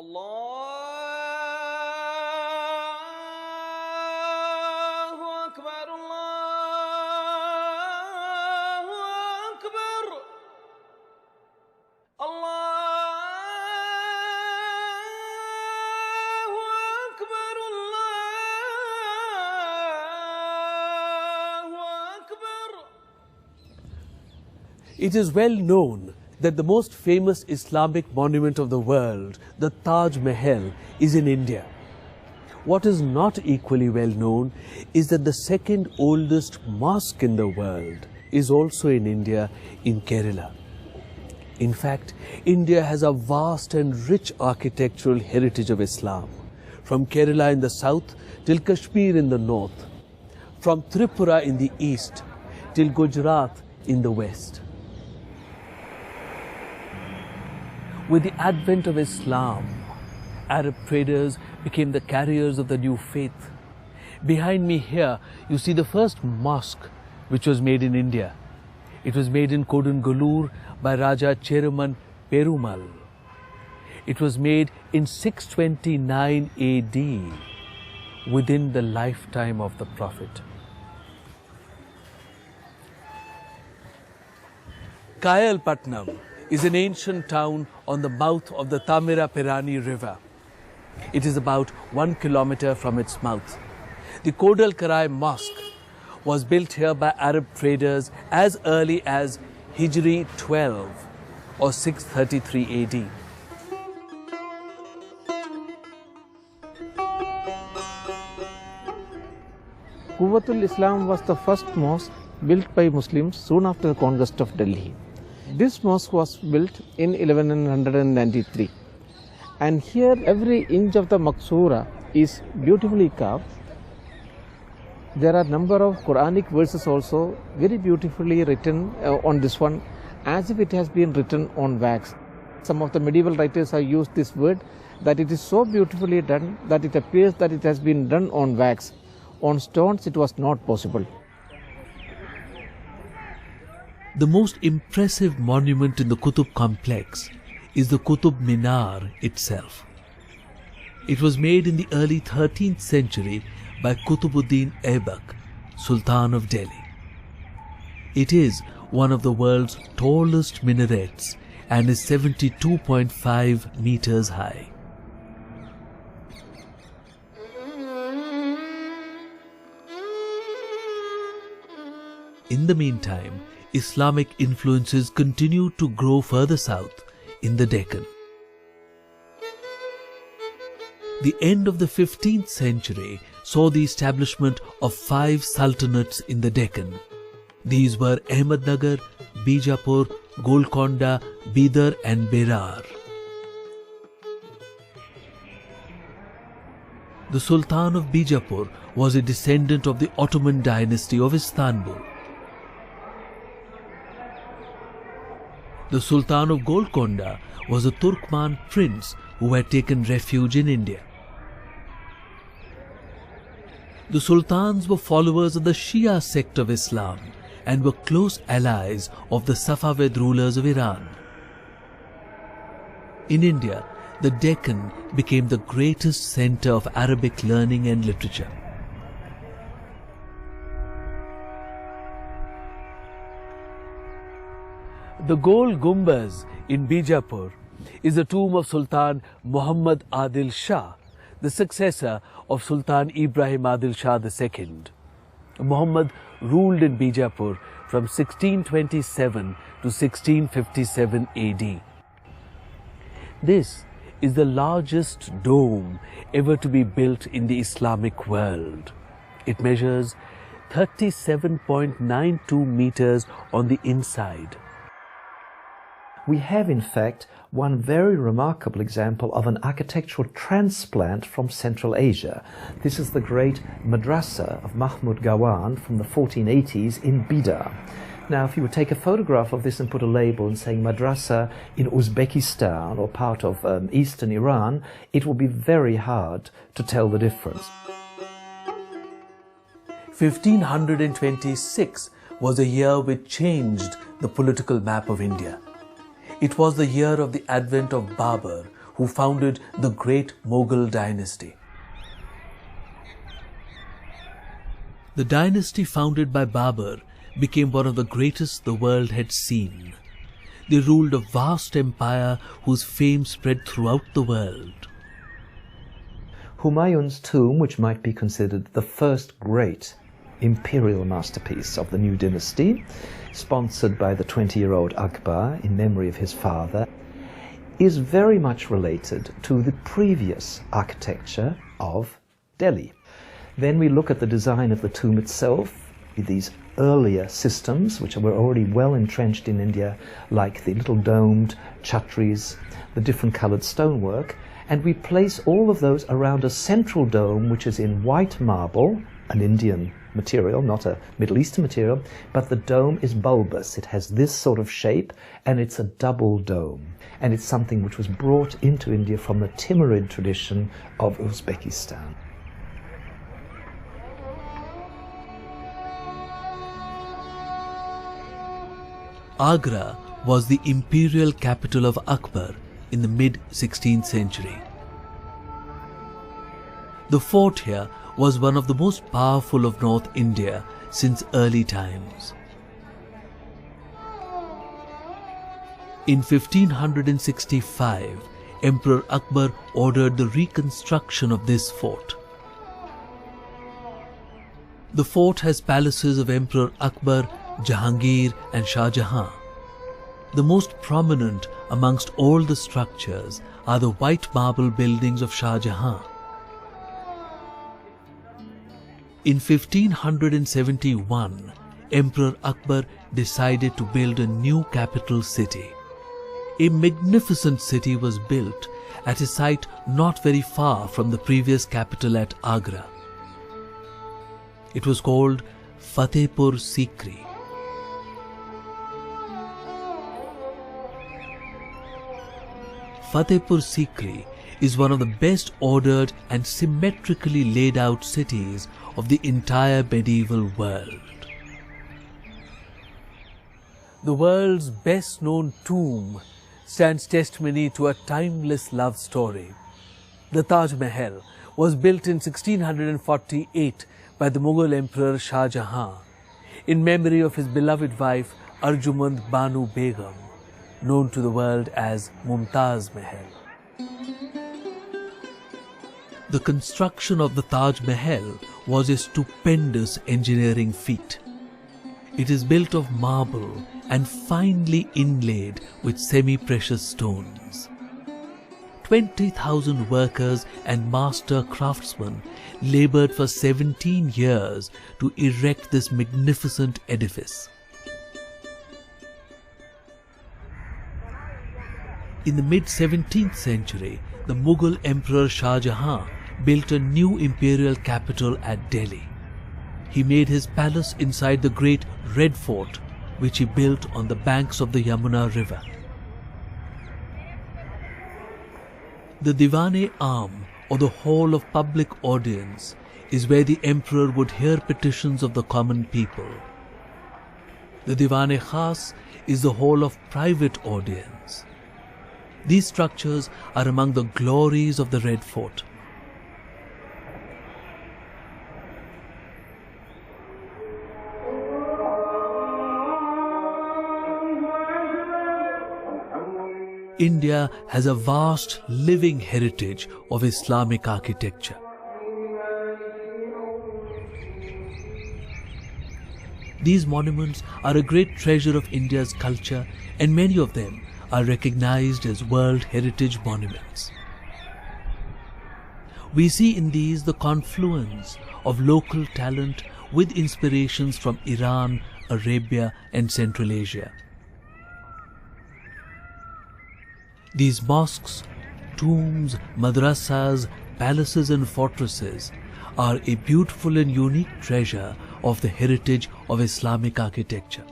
Allahu Akbar, Allahu Akbar, Allahu Akbar, Allahu Akbar. It is well known that the most famous Islamic monument of the world, the Taj Mahal, is in India. What is not equally well known is that the second oldest mosque in the world is also in India, in Kerala. In fact, India has a vast and rich architectural heritage of Islam, from Kerala in the south till Kashmir in the north, from Tripura in the east till Gujarat in the west. With the advent of Islam, Arab traders became the carriers of the new faith. Behind me here, you see the first mosque which was made in India. It was made in Kodungallur by Raja Cheruman Perumal. It was made in 629 AD, within the lifetime of the Prophet. Kayalpatnam is an ancient town on the mouth of the Tamiraperani River. It is about 1 kilometer from its mouth. The Kodalkarai Mosque was built here by Arab traders as early as Hijri 12 or 633 AD. Quwwatul Islam was the first mosque built by Muslims soon after the conquest of Delhi. This mosque was built in 1193, and here every inch of the Maksura is beautifully carved. There are a number of Quranic verses also very beautifully written on this one, as if it has been written on wax. Some of the medieval writers have used this word, that it is so beautifully done that it appears that it has been done on wax. On stones it was not possible. The most impressive monument in the Qutub complex is the Qutub Minar itself. It was made in the early 13th century by Qutubuddin Aibak, Sultan of Delhi. It is one of the world's tallest minarets and is 72.5 meters high. In the meantime, Islamic influences continued to grow further south in the Deccan. The end of the 15th century saw the establishment of 5 sultanates in the Deccan. These were Ahmednagar, Bijapur, Golconda, Bidar and Berar. The Sultan of Bijapur was a descendant of the Ottoman dynasty of Istanbul. The Sultan of Golconda was a Turkman prince who had taken refuge in India. The sultans were followers of the Shia sect of Islam and were close allies of the Safavid rulers of Iran. In India, the Deccan became the greatest center of Arabic learning and literature. The Gol Gumbaz in Bijapur is the tomb of Sultan Muhammad Adil Shah, the successor of Sultan Ibrahim Adil Shah II. Muhammad ruled in Bijapur from 1627 to 1657 AD. This is the largest dome ever to be built in the Islamic world. It measures 37.92 meters on the inside. We have, in fact, one very remarkable example of an architectural transplant from Central Asia. This is the great madrasa of Mahmud Gawan from the 1480s in Bidar. Now, if you would take a photograph of this and put a label and saying madrasa in Uzbekistan or part of eastern Iran, it will be very hard to tell the difference. 1526 was a year which changed the political map of India. It was the year of the advent of Babur, who founded the great Mughal dynasty. The dynasty founded by Babur became one of the greatest the world had seen. They ruled a vast empire whose fame spread throughout the world. Humayun's tomb, which might be considered the first great imperial masterpiece of the new dynasty, sponsored by the 20-year-old Akbar in memory of his father, is very much related to the previous architecture of Delhi. Then we look at the design of the tomb itself, with these earlier systems, which were already well entrenched in India, like the little domed chhatris, the different coloured stonework, and we place all of those around a central dome, which is in white marble, an Indian material, not a Middle Eastern material, but the dome is bulbous. It has this sort of shape, and it's a double dome. And it's something which was brought into India from the Timurid tradition of Uzbekistan. Agra was the imperial capital of Akbar in the mid-16th century. The fort here was one of the most powerful of North India since early times. In 1565, Emperor Akbar ordered the reconstruction of this fort. The fort has palaces of Emperor Akbar, Jahangir and Shah Jahan. The most prominent amongst all the structures are the white marble buildings of Shah Jahan. In 1571, Emperor Akbar decided to build a new capital city. A magnificent city was built at a site not very far from the previous capital at Agra. It was called Fatehpur Sikri. Fatehpur Sikri is one of the best ordered and symmetrically laid out cities of the entire medieval world. The world's best known tomb stands testimony to a timeless love story. The Taj Mahal was built in 1648 by the Mughal Emperor Shah Jahan in memory of his beloved wife Arjumand Banu Begum, known to the world as Mumtaz Mahal. The construction of the Taj Mahal was a stupendous engineering feat. It is built of marble and finely inlaid with semi-precious stones. 20,000 workers and master craftsmen labored for 17 years to erect this magnificent edifice. In the mid-17th century, the Mughal Emperor Shah Jahan built a new imperial capital at Delhi. He made his palace inside the great Red Fort, which he built on the banks of the Yamuna River. The Diwan-e Aam, or the Hall of Public Audience, is where the emperor would hear petitions of the common people. The Diwan-e Khas is the hall of private audience. These structures are among the glories of the Red Fort. India has a vast living heritage of Islamic architecture. These monuments are a great treasure of India's culture, and many of them are recognized as World Heritage Monuments. We see in these the confluence of local talent with inspirations from Iran, Arabia and Central Asia. These mosques, tombs, madrassas, palaces and fortresses are a beautiful and unique treasure of the heritage of Islamic architecture.